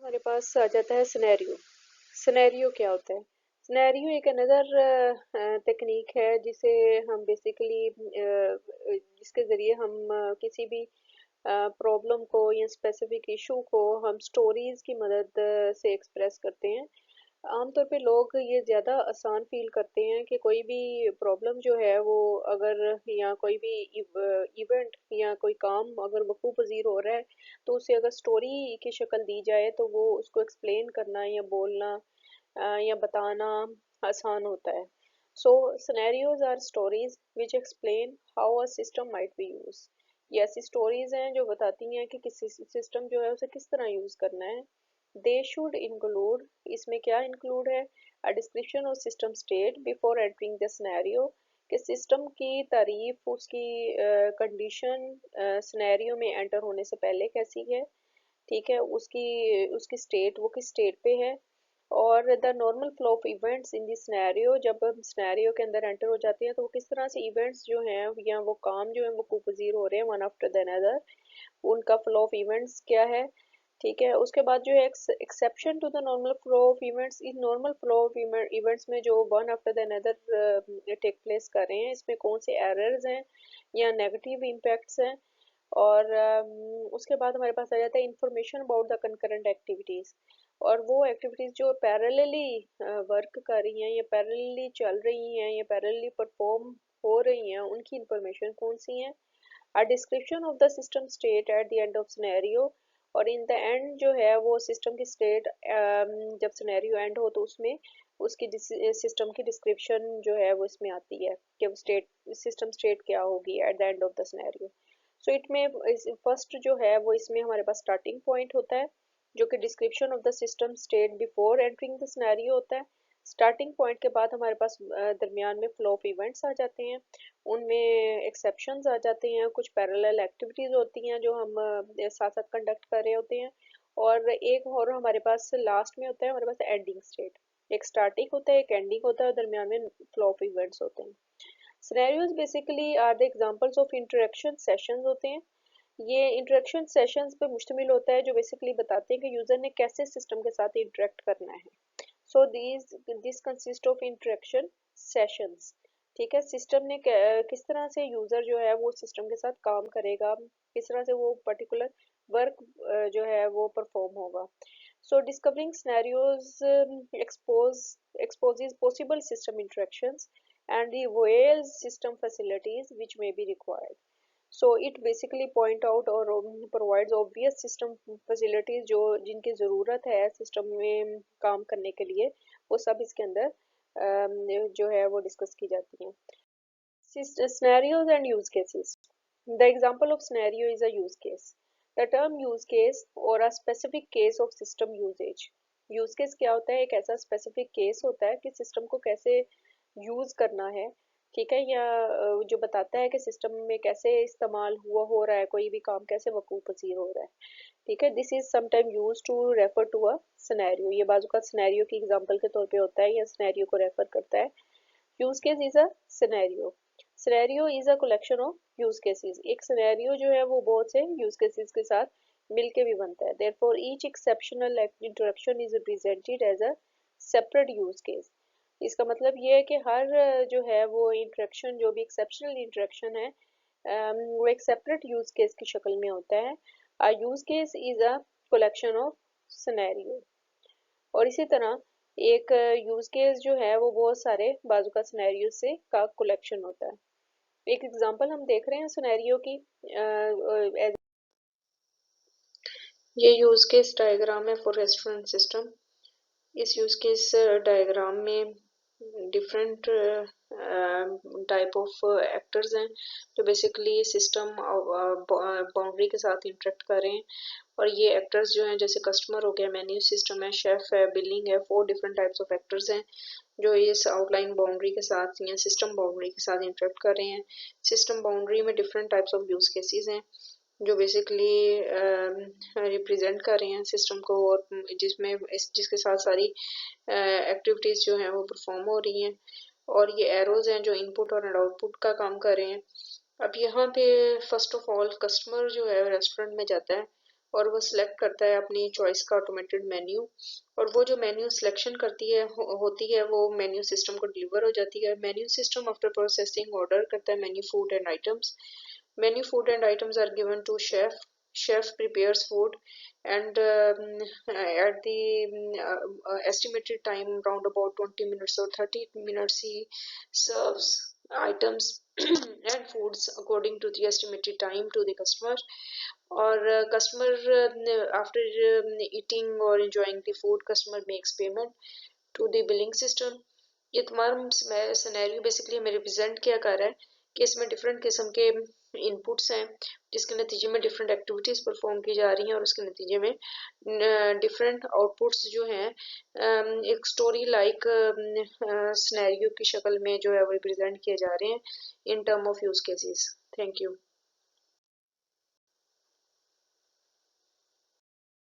हमारे पास आ जाता है सिनेरियो। सिनेरियो क्या होता है? सिनेरियो एक अनदर टेक्निक है जिसे हम बेसिकली जिसके ज़रिए हम किसी भी प्रॉब्लम को या स्पेसिफिक इशू को हम स्टोरीज की मदद से एक्सप्रेस करते हैं। आमतौर पे लोग ये ज़्यादा आसान फील करते हैं कि कोई भी प्रॉब्लम जो है वो अगर या कोई भी इवेंट या कोई काम अगर वकूफ़ पज़ीर हो रहा है तो उसे अगर स्टोरी की शक्ल दी जाए तो वो उसको एक्सप्लेन करना या बोलना या बताना आसान होता है। So scenarios are stories which explain how a system might be use. ये ऐसी स्टोरीज हैं जो बताती हैं कि किसी सिस्टम जो है उसे किस तरह यूज करना है। दे शुड इंक्लूड, इसमें क्या इंक्लूड है? A description of system state before entering the scenario, कि सिस्टम की तारीफ उसकी कंडीशन सिनेरियो में एंटर होने से पहले कैसी है, ठीक है, उसकी उसकी स्टेट, वो किस स्टेट पे है। और the normal flow of events in this scenario, जब हम सिनेरियो के अंदर एंटर हो जाते हैं तो वो किस तरह से इवेंट्स जो हैं या वो काम जो है वो कुपजीर हो रहे हैं वन आफ्टर द अनदर, उनका फ्लो ऑफ इवेंट्स क्या है। ठीक है, उसके बाद जो है exception to the normal flow of events, in normal flow of events में जो one after the another take place कर रहे हैं इसमें कौन से एरर्स हैं या नेगेटिव इम्पैक्ट्स हैं। और उसके बाद हमारे पास आ जाता है information about the concurrent activities, और वो एक्टिविटीज़ जो पैरेलली वर्क कर रही हैं या पैरेलली चल रही हैं या पैरेलली परफॉर्म हो रही हैं उनकी इंफॉर्मेशन कौन सी हैं। A description of the system state at the end of scenario, और इन द एंड जो है वो सिस्टम की स्टेट जब सिनेरियो एंड हो तो उसमें उसकी सिस्टम की डिस्क्रिप्शन जो है वो इसमें आती है कि स्टेट सिस्टम स्टेट क्या होगी at the end of the scenario. So it में फर्स्ट जो है वो इसमें हमारे पास स्टार्टिंग पॉइंट होता है जो कि description of the system state before entering the scenario होता है। स्टार्टिंग पॉइंट के बाद हमारे पास दरमियान में फ्लो ऑफ इवेंट्स आ जाते हैं, उनमें एक्सेप्शंस आ जाते हैं, कुछ पैरेलल एक्टिविटीज़ होती हैं जो हम साथ साथ कंडक्ट कर रहे होते हैं। और एक और हमारे पास लास्ट में होता है हमारे पास एंडिंग स्टेट। एक स्टार्टिंग होता है, एक एंडिंग होता है और दरमियान में फ्लो ऑफ इवेंट्स होते हैं। Scenarios basically are the examples of interaction sessions होते हैं। ये इंटरेक्शन सेशंस पे मुश्तमिल होता है जो बेसिकली बताते हैं कि यूज़र ने कैसे सिस्टम के साथ इंटरेक्ट करना है। So this consist of interaction sessions. ठीक है, सिस्टम ने किस तरह से यूज़र जो है वो सिस्टम के साथ काम करेगा, किस तरह से वो पर्टिकुलर वर्क जो है वो परफॉर्म होगा। So discovering scenarios exposes possible system interactions and reveals system facilities which may be required. So it basically point out और provides obvious system facilities जो जिनकी ज़रूरत है सिस्टम में काम करने के लिए, वो सब इसके अंदर जो है वो डिस्कस की जाती हैं। Scenarios and use cases. The example of scenario is a use case. The term use case or a specific case of system usage. Use case क्या होता है? एक ऐसा स्पेसिफिक केस होता है कि सिस्टम को कैसे यूज करना है, ठीक है, या जो बताता है कि सिस्टम में कैसे इस्तेमाल हुआ हो रहा है, कोई भी काम कैसे वकूफ़ पज़ीर हो रहा है। ठीक है, this is sometime use to refer to a scenario. ये बाजू का सिनेरियो की एग्जांपल के तौर पे होता है या सिनेरियो को रेफर करता है। Use case is a scenario. Scenario is a collection of use cases. एक सिनेरियो जो है वो बहुत से यूज केसेस के साथ मिलके भी बनता है। Therefore each exceptional interaction is represented as a separate use case. इसका मतलब ये है कि हर जो है वो इंटरेक्शन, जो भी एक्सेप्शनल इंटरेक्शन है, वो एक सेपरेट यूज केस की शक्ल में होता है। A use case is a collection of scenario. और इसी तरह एक यूज केस जो है वो बहुत सारे बाजू का सिनेरियो से का कलेक्शन होता है। एक एग्जांपल हम देख रहे हैं सिनेरियो की। ये यूज केस डायग्राम है फॉर रेस्टोरेंट सिस्टम। इस यूज केस डायग्राम में डिफरेंट टाइप ऑफ एक्टर्स हैं जो बेसिकली सिस्टम बाउंड्री के साथ इंटरेक्ट कर रहे हैं। और ये एक्टर्स जो हैं जैसे कस्टमर हो गया, मेन्यू सिस्टम है, शेफ है, बिलिंग है, 4 डिफरेंट टाइप्स ऑफ एक्टर्स हैं जो इस आउटलाइन बाउंड्री के साथ या सिस्टम बाउंड्री के साथ इंटरेक्ट कर रहे हैं। सिस्टम बाउंड्री में different types of use cases हैं जो बेसिकली रिप्रेजेंट कर रहे हैं सिस्टम को, और जिसके साथ सारी एक्टिविटीज़ जो हैं वो परफॉर्म हो रही हैं। और ये एरोज हैं जो इनपुट और आउटपुट का काम कर रहे हैं। अब यहाँ पे फर्स्ट ऑफ ऑल कस्टमर जो है रेस्टोरेंट में जाता है और वो सिलेक्ट करता है अपनी चॉइस का ऑटोमेटेड मेन्यू। और वो जो मेन्यू सिलेक्शन करती है होती है वो मेन्यू सिस्टम को डिलीवर हो जाती है। Menu system after processing order करता है menu food and items. Many food and items are given to chef. Chef prepares food, and at the estimated time, around about 20 minutes or 30 minutes, he serves items and foods according to the estimated time to the customer. Or customer, after eating or enjoying the food, customer makes payment to the billing system. ये तमाम scenario basically हमें represent क्या कर रहा है कि इसमें different किस्म के इनपुट्स हैं जिसके नतीजे में डिफरेंट एक्टिविटीज़ परफॉर्म की जा रही हैं और उसके नतीजे में डिफरेंट आउटपुट्स जो हैं एक स्टोरी लाइक सिनेरियो की शक्ल में जो है वो रिप्रेजेंट किए जा रहे हैं in term of use cases. Thank you.